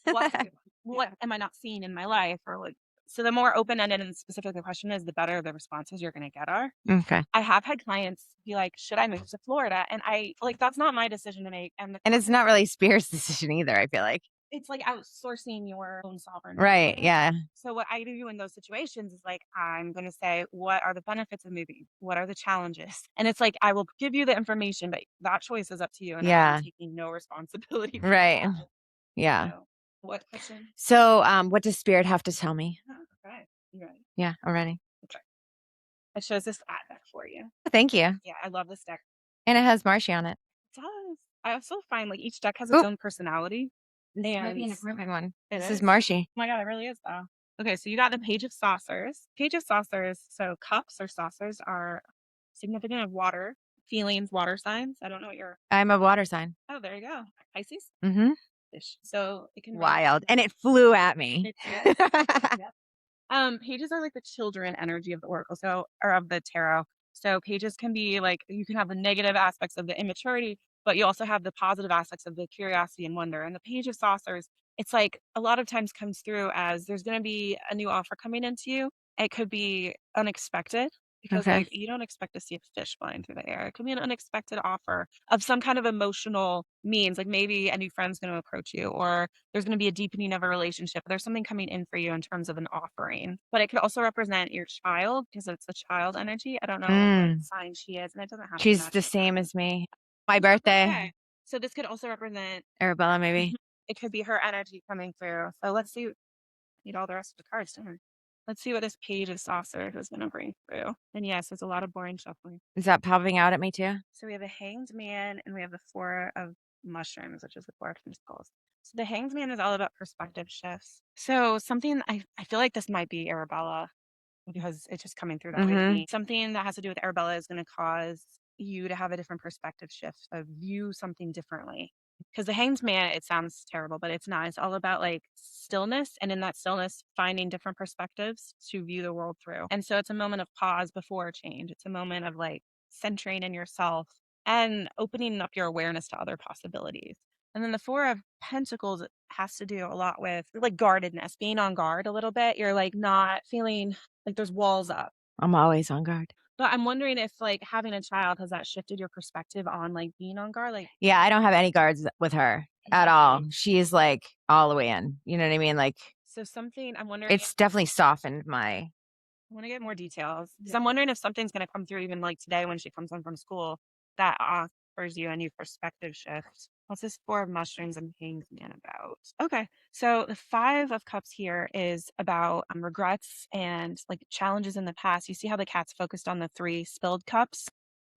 what am I not seeing in my life? Or like, So the more open-ended and specific the question is, the better the responses you're going to get are. Okay. I have had clients be like, should I move to Florida? And I like, that's not my decision to make. And it's not really Spirit's decision either, I feel like. it's like outsourcing your own sovereignty. Right. Yeah. So what I do in those situations is like, I'm going to say, what are the benefits of moving? What are the challenges? And it's like, I will give you the information, but that choice is up to you. And Yeah. I'm taking no responsibility for Right. that. Yeah. So, what question? So, what does Spirit have to tell me? Okay. You ready? Yeah, I'm ready. Okay. It shows this ad deck for you. Thank you. Yeah, I love this deck. And it has Marshy on it. It does. I also find like each deck has its own personality. This might be an appointment one. This is is Marshy. Oh my god, it really is though. Okay, so you got the Page of Saucers. Page of Saucers, so cups or saucers are significant of water, feelings, water signs. I don't know what your I'm a water sign. Oh, there you go. Pisces? Mm-hmm. Fish. So it can Wild. And it flew at me. Pages are like the children energy of the oracle, so or of the tarot. So pages can be like you can have the negative aspects of the immaturity, but you also have the positive aspects of the curiosity and wonder. And the Page of Saucers, it's like a lot of times comes through as there's going to be a new offer coming into you. It could be unexpected because Okay. like you don't expect to see a fish flying through the air. It could be an unexpected offer of some kind of emotional means, like maybe a new friend's going to approach you, or there's going to be a deepening of a relationship. There's something coming in for you in terms of an offering, but it could also represent your child because it's the child energy. I don't know what sign she is, and it doesn't have. She's the same as me. My birthday. Okay. So this could also represent Arabella, maybe. it could be her energy coming through. So let's see. Need all the rest of the cards, don't we? Let's see what this Page of Saucer is going to bring through. And yes, there's a lot of boring shuffling. Is that popping out at me too? So we have the Hanged Man and we have the Four of Mushrooms, which is the Four of Pentacles. So the Hanged Man is all about perspective shifts. So something I feel like this might be Arabella because it's just coming through that way to me. Something that has to do with Arabella is going to cause you to have a different perspective shift, of view something differently. Because the Hanged Man, it sounds terrible, but it's not. It's all about like stillness, and in that stillness, finding different perspectives to view the world through. And so it's a moment of pause before change. It's a moment of like centering in yourself and opening up your awareness to other possibilities. And then the Four of Pentacles has to do a lot with like guardedness, being on guard a little bit. You're like not feeling like there's walls up. I'm always on guard. But I'm wondering if like having a child, has that shifted your perspective on like being on guard? Like, yeah, I don't have any guards with her at all. She's like all the way in. You know what I mean? Like, so something I'm wondering. It's definitely softened my. I want to get more details because I'm wondering if something's going to come through even like today when she comes home from school that offers you a new perspective shift. What's this Four of Mushrooms and Hanged Man about? Okay, so the Five of Cups here is about regrets and like challenges in the past. You see how the cat's focused on the three spilled cups?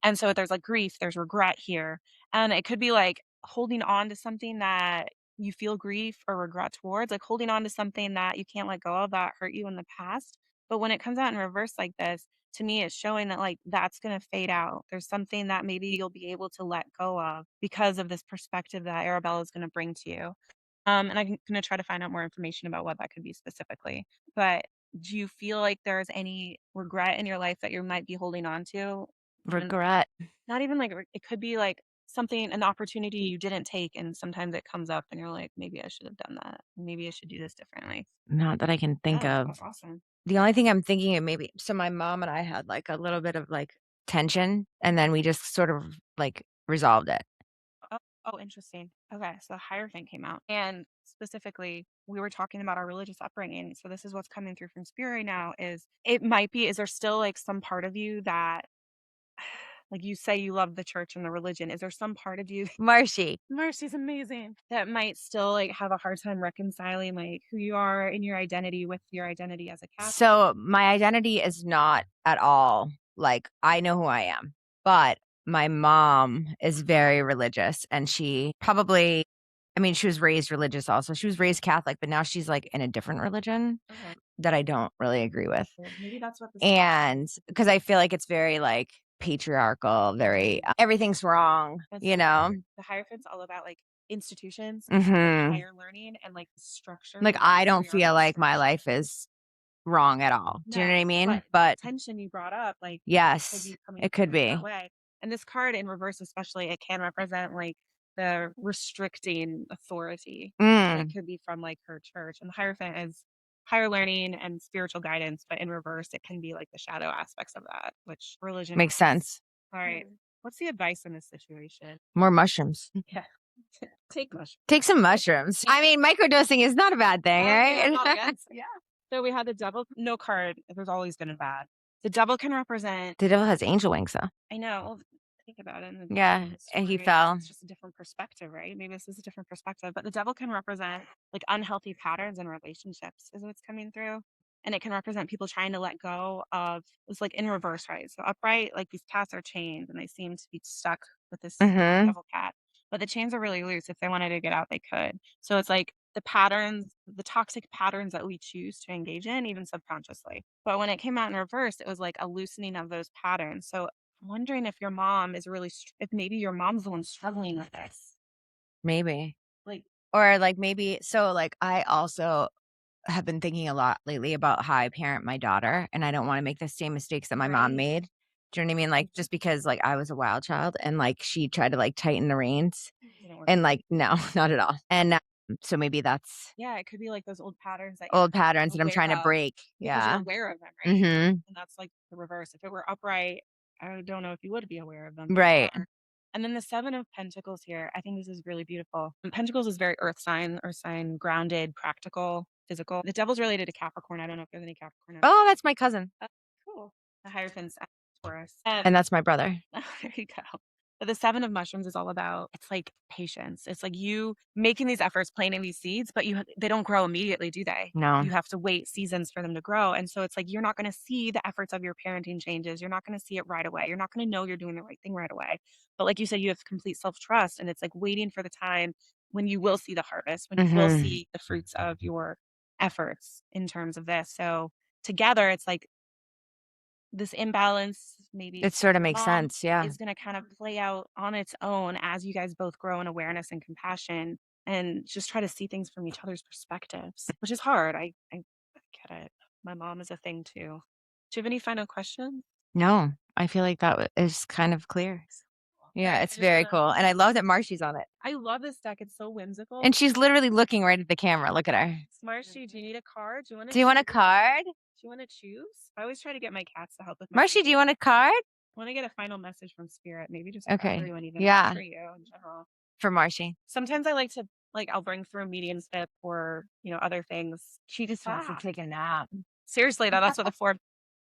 And so there's like grief, there's regret here. And it could be like holding on to something that you feel grief or regret towards, like holding on to something that you can't let go of that hurt you in the past. But when it comes out in reverse like this, to me, it's showing that like that's going to fade out. There's something that maybe you'll be able to let go of because of this perspective that Arabella is going to bring to you. And I'm going to try to find out more information about what that could be specifically. But do you feel like there's any regret in your life that you might be holding on to? Regret. Not even like it could be like something, an opportunity you didn't take, and sometimes it comes up, and you're like, maybe I should have done that. Maybe I should do this differently. Not that I can think of. That's awesome. The only thing I'm thinking of maybe, so my mom and I had like a little bit of like tension, and then we just sort of like resolved it. Oh, interesting. Okay, so the Hierophant came out, and specifically, we were talking about our religious upbringing. So this is what's coming through from Spirit right now. Is it might be? Is there still like some part of you that, like you say, you love the church and the religion? Is there some part of you Marcy's amazing. That might still like have a hard time reconciling like who you are and your identity with your identity as a Catholic. So my identity is not at all like I know who I am, but my mom is very religious, and she probably, I mean, she was raised religious also. She was raised Catholic, but now she's like in a different religion that I don't really agree with. Maybe that's what this And because I feel like it's very like patriarchal, very everything's wrong, you know. The Hierophant's all about like institutions, Mhm. higher learning, and like structure. Like I don't feel like my life is wrong at all. Do you know what I mean? But tension you brought up, like yes, it could be. that way. And this card in reverse, especially, it can represent like the restricting authority. It could be from like her church, and the Hierophant is higher learning and spiritual guidance, but in reverse, it can be like the shadow aspects of that, which religion Makes has. sense. All right. What's the advice in this situation? More mushrooms. Yeah. Take mushrooms. Take some mushrooms. I mean, microdosing is not a bad thing, right? Yeah. So we had the devil, no card. There's always good and bad. The devil can represent, The devil has angel wings, though. I know. Well, think about it. Yeah, and he fell. It's just a different perspective, right? Maybe this is a different perspective, but the devil can represent like unhealthy patterns in relationships, is what's coming through. And it can represent people trying to let go of, it's like in reverse, right? So upright, like these cats are chained and they seem to be stuck with this devil cat, but the chains are really loose. If they wanted to get out, they could. So it's like the patterns, the toxic patterns that we choose to engage in, even subconsciously. But when it came out in reverse, it was like a loosening of those patterns. So I'm wondering if your mom is really, if maybe your mom's the one struggling with this. Maybe. Like, or like maybe, so like I also have been thinking a lot lately about how I parent my daughter, and I don't want to make the same mistakes that my mom made. Do you know what I mean? Like, just because like I was a wild child and like she tried to like tighten the reins and like, no, not at all. And so maybe that's it could be like those old patterns that old patterns that I'm trying to break. because you're Yeah. aware of them, right? And that's like the reverse. If it were upright, I don't know if you would be aware of them. Right. And then the 7 of Pentacles here, I think this is really beautiful. And Pentacles is very earth sign, grounded, practical, physical. The devil's related to Capricorn. I don't know if there's any Capricorn. Oh, that's my cousin. Cool. The Hierophant's Taurus. And that's my brother. There you go. But the 7 of mushrooms is all about, it's like patience. It's like you making these efforts, planting these seeds, but they don't grow immediately, do they? No. You have to wait seasons for them to grow. And so it's like, you're not going to see the efforts of your parenting changes. You're not going to see it right away. You're not going to know you're doing the right thing right away. But like you said, you have complete self-trust, and it's like waiting for the time when you will see the harvest, when you will see the fruits of your efforts in terms of this. So together, it's like, this imbalance, maybe It sort of makes sense. Yeah. is going to kind of play out on its own as you guys both grow in awareness and compassion and just try to see things from each other's perspectives, which is hard. I get it. My mom is a thing too. Do you have any final questions? No, I feel like that is kind of clear. Yeah, it's very cool. And I love that Marshy's on it. I love this deck. It's so whimsical. And she's literally looking right at the camera. Look at her. Marshy, do you need a card? Do you want a card? Do you want to choose? I always try to get my cats to help with Marshy, do you want a card? I want to get a final message from Spirit, maybe just for everyone, even for you in general. For Marshy. Sometimes I like to, like, I'll bring through mediumship or, other things. She just wants to take a nap. Seriously, that's what the 4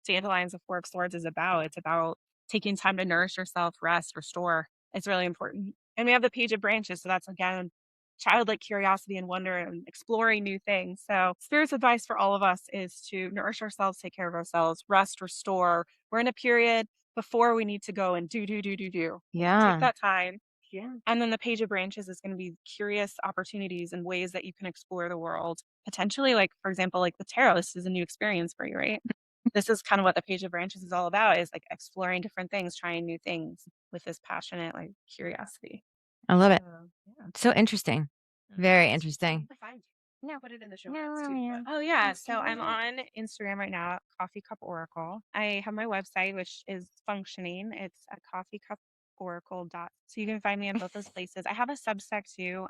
dandelions, the 4 of swords is about. It's about taking time to nourish yourself, rest, restore. It's really important. And we have the page of branches. So that's, again, childlike curiosity and wonder and exploring new things. So Spirit's advice for all of us is to nourish ourselves, take care of ourselves, rest, restore. We're in a period before we need to go and do. Yeah. Take that time. Yeah. And then the page of branches is going to be curious opportunities and ways that you can explore the world. Potentially, like, for example, like the tarot, this is a new experience for you, right? This is kind of what the page of branches is all about, is like exploring different things, trying new things with this passionate like curiosity. I love it. Yeah. So interesting. Very interesting. No, put it in the show. Oh yeah. So I'm on Instagram right now, Coffee Cup Oracle. I have my website, which is functioning. It's at coffeecuporacle. So you can find me in both those places. I have a Substack too.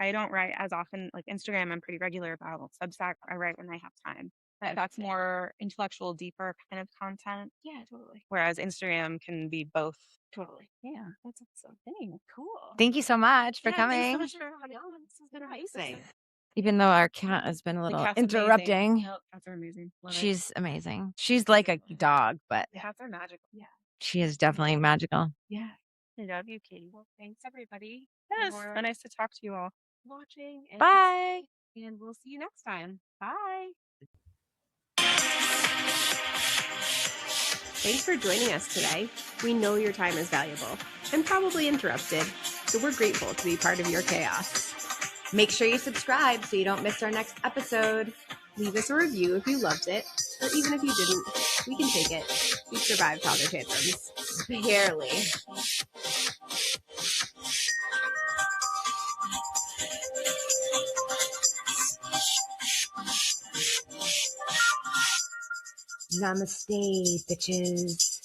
I don't write as often, like Instagram, I'm pretty regular about. Substack, I write when I have time. That's more intellectual, deeper kind of content. Yeah, totally. Whereas Instagram can be both. Totally. Yeah, that's awesome. Dang, cool. Thank you so much for coming. Thanks so much for having on. This has been amazing. Even though our cat has been a little interrupting. No, cats are amazing. She's amazing. She's like a dog, but cats are magical. Yeah. She is definitely magical. Yeah. I love you, Katie. Well, thanks everybody. Yes. So nice to talk to you all. Watching. And Bye. And we'll see you next time. Bye. Thanks for joining us today. We know your time is valuable and probably interrupted, so we're grateful to be part of your chaos. Make sure you subscribe so you don't miss our next episode. Leave us a review if you loved it, or even if you didn't, we can take it. We survived toddler tantrums. Barely. Namaste, bitches.